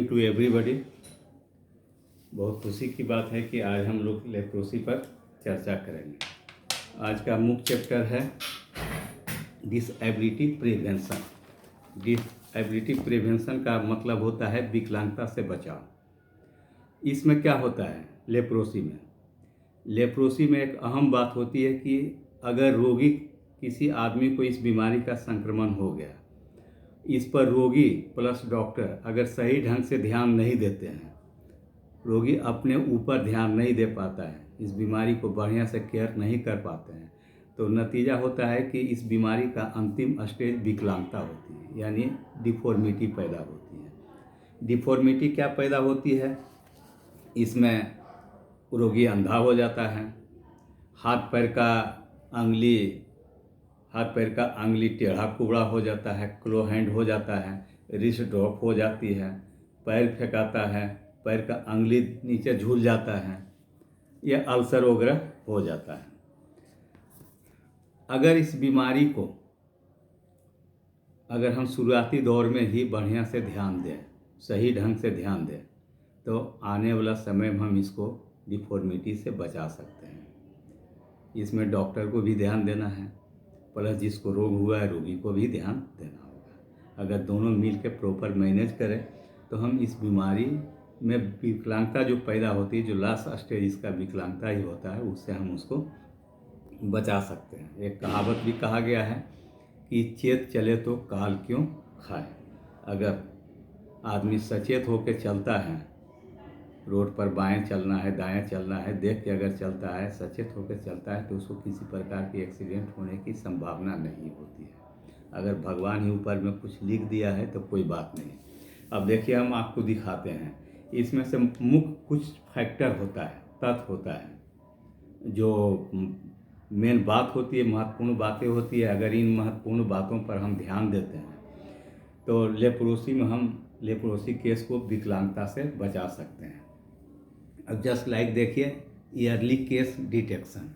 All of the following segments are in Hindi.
Morning to everybody. बहुत खुशी की बात है कि आज हम लोग लेप्रोसी पर चर्चा करेंगे। आज का मुख्य चैप्टर है डिसएबिलिटी प्रिवेंशन। डिसएबिलिटी प्रिवेंशन का मतलब होता है विकलांगता से बचाव। इसमें क्या होता है लेप्रोसी में एक अहम बात होती है कि अगर रोगी किसी आदमी को इस बीमारी का संक्रमण हो गया, इस पर रोगी प्लस डॉक्टर अगर सही ढंग से ध्यान नहीं देते हैं, रोगी अपने ऊपर ध्यान नहीं दे पाता है, इस बीमारी को बढ़िया से केयर नहीं कर पाते हैं, तो नतीजा होता है कि इस बीमारी का अंतिम स्टेज विकलांगता होती है, यानी डिफॉर्मिटी पैदा होती है। डिफॉर्मिटी क्या पैदा होती है? इसमें रोगी अंधा हो जाता है, हाथ पैर का अंगुली टेढ़ा कुबड़ा हो जाता है, क्लो हैंड हो जाता है, रिस्ट ड्रॉप हो जाती है, पैर फेंकाता है, पैर का अंगुली नीचे झूल जाता है, यह अल्सर वगैरह हो जाता है। अगर इस बीमारी को अगर हम शुरुआती दौर में ही बढ़िया से ध्यान दें, सही ढंग से ध्यान दें, तो आने वाला समय में हम इसको डिफॉर्मिटी से बचा सकते हैं। इसमें डॉक्टर को भी ध्यान देना है, प्लस जिसको रोग हुआ है रोगी को भी ध्यान देना होगा। अगर दोनों मिल के प्रॉपर मैनेज करें तो हम इस बीमारी में विकलांगता जो पैदा होती है, जो लास्ट स्टेज इसका विकलांगता ही होता है, उससे हम उसको बचा सकते हैं। एक कहावत भी कहा गया है कि चेत चले तो काल क्यों खाए। अगर आदमी सचेत होकर चलता है, रोड पर बाएं चलना है दाएं चलना है देख के अगर चलता है, सचेत होकर चलता है, तो उसको किसी प्रकार की एक्सीडेंट होने की संभावना नहीं होती है। अगर भगवान ही ऊपर में कुछ लिख दिया है तो कोई बात नहीं। अब देखिए, हम आपको दिखाते हैं, इसमें से मुख्य कुछ फैक्टर होता है, तथ्य होता है, जो मेन बात होती है, महत्वपूर्ण बातें होती है। अगर इन महत्वपूर्ण बातों पर हम ध्यान देते हैं तो लेप्रोसी में हम लेप्रोसी केस को विकलांगता से बचा सकते हैं। अब जस्ट लाइक देखिए, yearly case detection.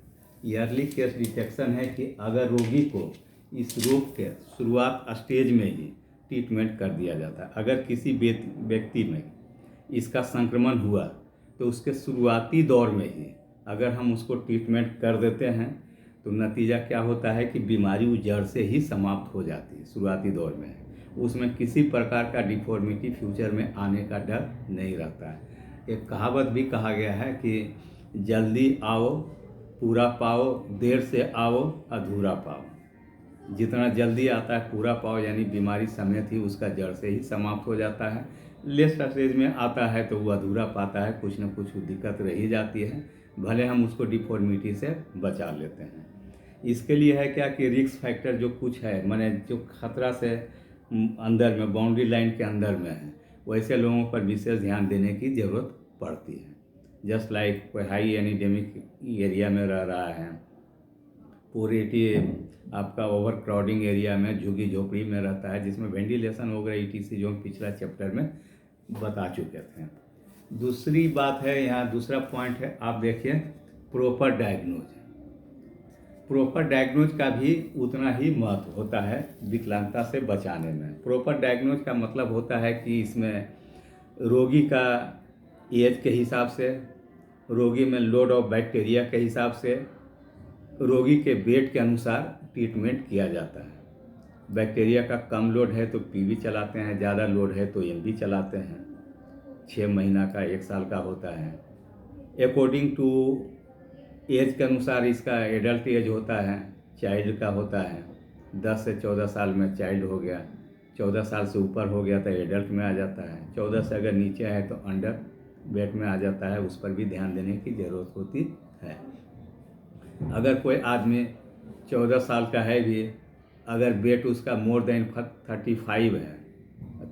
Yearly case detection है कि अगर रोगी को इस रोग के शुरुआत स्टेज में ही ट्रीटमेंट कर दिया जाता है। अगर किसी व्यक्ति में इसका संक्रमण हुआ तो उसके शुरुआती दौर में ही अगर हम उसको ट्रीटमेंट कर देते हैं तो नतीजा क्या होता है कि बीमारी वो जड़ से ही समाप्त हो जाती है। शुरुआती दौर में उसमें किसी प्रकार का डिफॉर्मिटी फ्यूचर में आने का डर नहीं रहता है। एक कहावत भी कहा गया है कि जल्दी आओ पूरा पाओ, देर से आओ अधूरा पाओ। जितना जल्दी आता है पूरा पाओ, यानी बीमारी समेत ही उसका जड़ से ही समाप्त हो जाता है। लेस्ट स्टेज में आता है तो वो अधूरा पाता है, कुछ न कुछ दिक्कत रही जाती है, भले हम उसको डिफॉर्मिटी से बचा लेते हैं। इसके लिए है क्या कि रिस्क फैक्टर जो कुछ है, माने जो खतरा से अंदर में बाउंड्री लाइन के अंदर में है, वैसे लोगों पर विशेष ध्यान देने की ज़रूरत पड़ती है। जस्ट लाइक कोई हाई एनिडेमिक एरिया में रह रहा है, पूरी आपका ओवर क्राउडिंग एरिया में झुग्गी झोपड़ी में रहता है, जिसमें वेंटिलेशन वगैरह ETC जो हम पिछला चैप्टर में बता चुके थे। दूसरी बात है, यहाँ दूसरा पॉइंट है, आप देखिए प्रॉपर डायग्नोज। प्रॉपर डायग्नोज का भी उतना ही महत्व होता है विकलांगता से बचाने में। प्रॉपर डायग्नोज का मतलब होता है कि इसमें रोगी का एज के हिसाब से, रोगी में लोड ऑफ बैक्टीरिया के हिसाब से, रोगी के वेट के अनुसार ट्रीटमेंट किया जाता है। बैक्टीरिया का कम लोड है तो PV चलाते हैं, ज़्यादा लोड है तो MV चलाते हैं। 6 महीना का 1 साल का होता है। अकॉर्डिंग टू एज के अनुसार इसका एडल्ट एज होता है, चाइल्ड का होता है। 10 से 14 साल में चाइल्ड हो गया, 14 साल से ऊपर हो गया तो एडल्ट में आ जाता है, 14 से अगर नीचे है तो अंडर वेट में आ जाता है। उस पर भी ध्यान देने की ज़रूरत होती है। अगर कोई आदमी 14 साल का है भी, अगर वेट उसका मोर देन 35 है,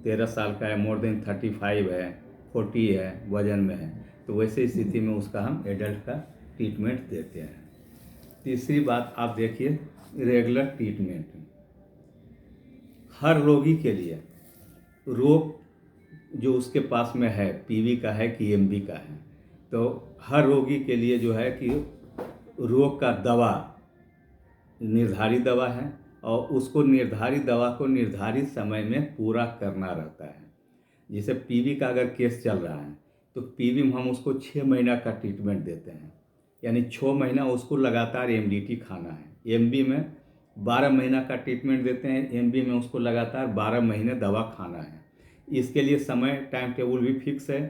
13 साल का है मोर देन 35 है, 40 है, वजन में है, तो वैसे स्थिति में उसका हम एडल्ट का ट्रीटमेंट देते हैं। तीसरी बात आप देखिए, रेगुलर ट्रीटमेंट। हर रोगी के लिए रोग जो उसके पास में है, PV का है कि MV का है, तो हर रोगी के लिए जो है कि रोग का दवा निर्धारित दवा है और उसको निर्धारित दवा को निर्धारित समय में पूरा करना रहता है। जैसे पीवी का अगर केस चल रहा है तो पीवी में हम उसको 6 महीना का ट्रीटमेंट देते हैं, यानी 6 महीना उसको लगातार एमडीटी खाना है। एमबी में 12 महीना का ट्रीटमेंट देते हैं, एमबी में उसको लगातार 12 महीने दवा खाना है। इसके लिए समय टाइम टेबल भी फिक्स है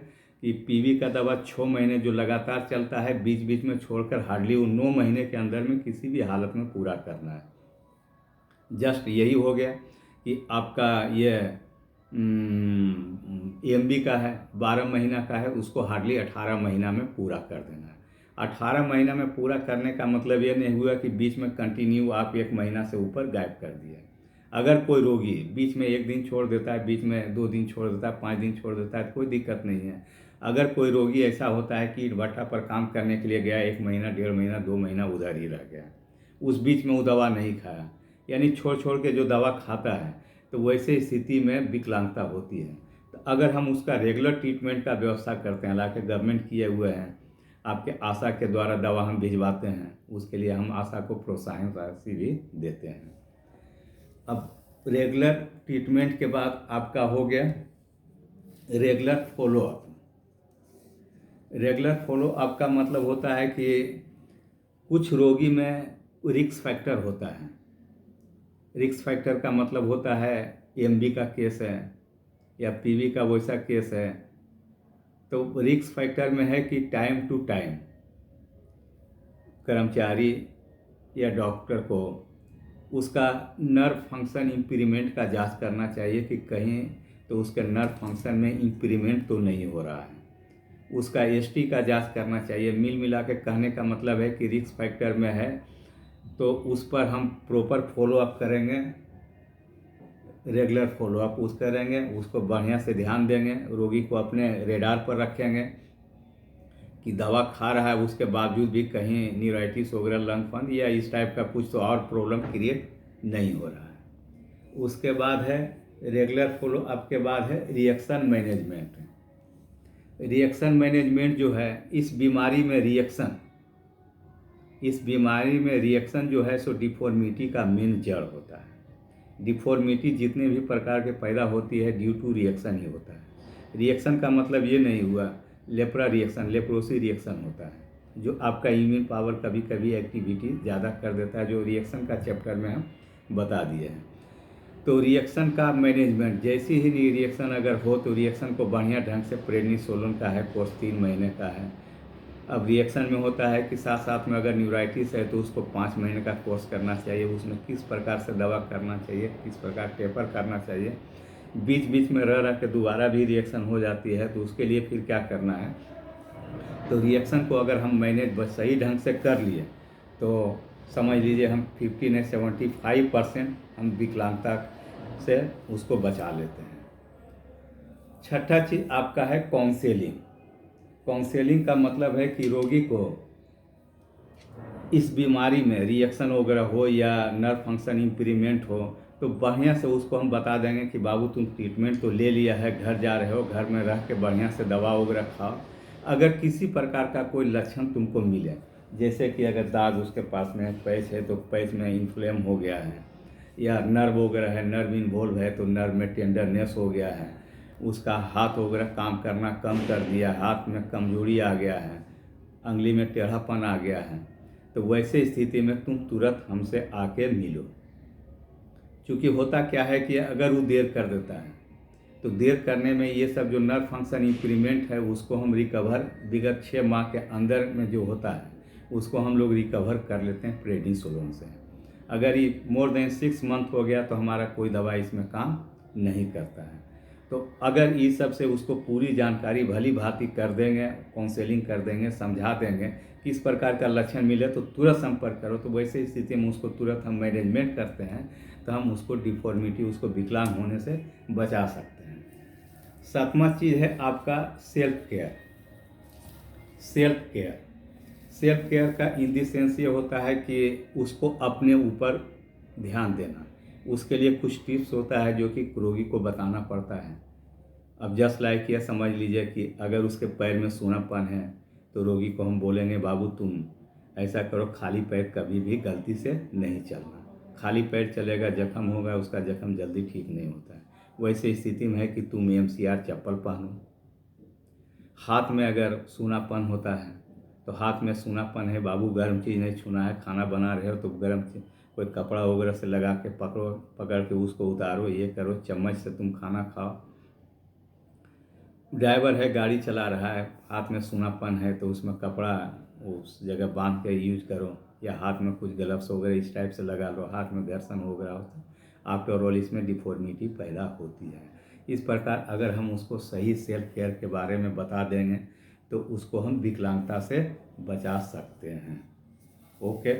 कि पीवी का दवा 6 महीने जो लगातार चलता है, बीच बीच में छोड़कर हार्डली वो 9 महीने के अंदर में किसी भी हालत में पूरा करना है। जस्ट यही हो गया कि आपका ये एमबी का है 12 महीना का है, उसको हार्डली 18 महीना में पूरा कर देना है। 18 महीना में पूरा करने का मतलब ये नहीं हुआ कि बीच में कंटिन्यू आप 1 महीना से ऊपर गायब कर दिए। अगर कोई रोगी बीच में 1 दिन छोड़ देता है, बीच में 2 दिन छोड़ देता है, 5 दिन छोड़ देता है, कोई दिक्कत नहीं है। अगर कोई रोगी ऐसा होता है कि ईंट भट्ठा पर काम करने के लिए गया, 1 महीना 1.5 महीना 2 महीना उधर ही रह गया, उस बीच में वो दवा नहीं खाया, यानी छोड़ छोड़ के जो दवा खाता है, तो वैसे स्थिति में विकलांगता होती है। तो अगर हम उसका रेगुलर ट्रीटमेंट का व्यवस्था करते हैं, हालांकि गवर्नमेंट किए हुए हैं, आपके आशा के द्वारा दवा हम भिजवाते हैं, उसके लिए हम आशा को प्रोत्साहन राशि भी देते हैं। अब रेगुलर ट्रीटमेंट के बाद आपका हो गया रेगुलर फॉलोअप। रेगुलर फॉलोअप का मतलब होता है कि कुछ रोगी में रिस्क फैक्टर होता है। रिस्क फैक्टर का मतलब होता है एमबी का केस है या पीवी का वैसा केस है, तो रिस्क फैक्टर में है कि टाइम टू टाइम कर्मचारी या डॉक्टर को उसका नर्व फंक्शन इंप्रूवमेंट का जांच करना चाहिए कि कहीं तो उसके नर्व फंक्शन में इंप्रूवमेंट तो नहीं हो रहा है। उसका एसटी का जांच करना चाहिए। मिल मिला के कहने का मतलब है कि रिस्क फैक्टर में है तो उस पर हम प्रॉपर फॉलोअप करेंगे, रेगुलर फॉलोअप उस करेंगे, उसको बढ़िया से ध्यान देंगे, रोगी को अपने रेडार पर रखेंगे कि दवा खा रहा है उसके बावजूद भी कहीं न्यूराइटिस वगैरह, लंग फंड या इस टाइप का कुछ तो और प्रॉब्लम क्रिएट नहीं हो रहा है। उसके बाद है रेगुलर फॉलोअप के बाद है रिएक्शन मैनेजमेंट। रिएक्शन मैनेजमेंट जो है, इस बीमारी में रिएक्शन जो है सो डिफॉर्मिटी का मेन जड़ होता है। डिफॉर्मिटी जितने भी प्रकार के पैदा होती है ड्यू टू रिएक्शन ही होता है। रिएक्शन का मतलब ये नहीं हुआ लेप्रा रिएक्शन, लेप्रोसी रिएक्शन होता है जो आपका इम्यून पावर कभी कभी एक्टिविटी ज़्यादा कर देता है, जो रिएक्शन का चैप्टर में हम बता दिए हैं। तो रिएक्शन का मैनेजमेंट, जैसी ही रिएक्शन अगर हो तो रिएक्शन को बढ़िया ढंग से, प्रेडनिसोलोन का है कोर्स 3 महीने का है। अब रिएक्शन में होता है कि साथ साथ में अगर न्यूराइटिस है तो उसको 5 महीने का कोर्स करना चाहिए। उसमें किस प्रकार से दवा करना चाहिए, किस प्रकार टेपर करना चाहिए, बीच बीच में रह के दोबारा भी रिएक्शन हो जाती है तो उसके लिए फिर क्या करना है। तो रिएक्शन को अगर हम मैनेज सही ढंग से कर लिए तो समझ लीजिए हम 50 से 75% हम विकलांगता से उसको बचा लेते हैं। छठा चीज़ आपका है काउंसेलिंग। काउंसेलिंग का मतलब है कि रोगी को इस बीमारी में रिएक्शन वगैरह हो या नर्व फंक्शन इम्प्रूवमेंट हो तो बढ़िया से उसको हम बता देंगे कि बाबू तुम ट्रीटमेंट तो ले लिया है, घर जा रहे हो, घर में रह के बढ़िया से दवा वगैरह खाओ। अगर किसी प्रकार का कोई लक्षण तुमको मिले, जैसे कि अगर दाग उसके पास में पैच है तो पैच में इन्फ्लेम हो गया है, या नर्व वगैरह है, नर्व इन्वॉल्व है तो नर्व में टेंडरनेस हो गया है, उसका हाथ वगैरह काम करना कम कर दिया, हाथ में कमजोरी आ गया है, अंगुली में टेढ़ापन आ गया है, तो वैसे स्थिति में तुम तुरंत हमसे आके मिलो। क्योंकि होता क्या है कि अगर वो देर कर देता है तो देर करने में ये सब जो नर्व फंक्शन इंप्रूवमेंट है उसको हम रिकवर विगत 6 माह के अंदर में जो होता है उसको हम लोग रिकवर कर लेते हैं प्रेडनिसोलोन से। अगर ये मोर देन 6 मंथ हो गया तो हमारा कोई दवा इसमें काम नहीं करता है। तो अगर ये सब से उसको पूरी जानकारी भली भांति कर देंगे, काउंसलिंग कर देंगे, समझा देंगे किस प्रकार का लक्षण मिले तो तुरंत संपर्क करो, तो वैसे स्थिति में उसको तुरंत हम मैनेजमेंट करते हैं तो हम उसको डिफॉर्मिटी, उसको विकलांग होने से बचा सकते हैं। 7वां चीज़ है आपका सेल्फ केयर। सेल्फ केयर का इन द सेंस ये होता है कि उसको अपने ऊपर ध्यान देना। उसके लिए कुछ टिप्स होता है जो कि रोगी को बताना पड़ता है। अब जस्ट लाइक ये समझ लीजिए कि अगर उसके पैर में सूनापन है तो रोगी को हम बोलेंगे बाबू तुम ऐसा करो, खाली पैर कभी भी गलती से नहीं चलना। खाली पैर चलेगा जख्म होगा, उसका जख्म जल्दी ठीक नहीं होता है। वैसे स्थिति में है कि तुम एमसीआर चप्पल पहनो। हाथ में अगर सूनापन होता है तो हाथ में सूनापन है, बाबू गर्म चीज़ नहीं छूना है, खाना बना रहे हो तो गर्म कोई कपड़ा वगैरह से लगा के पकड़ के उसको उतारो, ये करो, चम्मच से तुम खाना खाओ। ड्राइवर है, गाड़ी चला रहा है, हाथ में सूनापन है तो उसमें कपड़ा उस जगह बांध के यूज करो, या हाथ में कुछ ग्लव्स वगैरह इस टाइप से लगा लो, हाथ में घर्षण हो रहा हो तो आफ्टर ऑल इसमें डिफॉर्मिटी पैदा होती है। इस प्रकार अगर हम उसको सही सेल्फ केयर के बारे में बता देंगे तो उसको हम विकलांगता से बचा सकते हैं। ओके।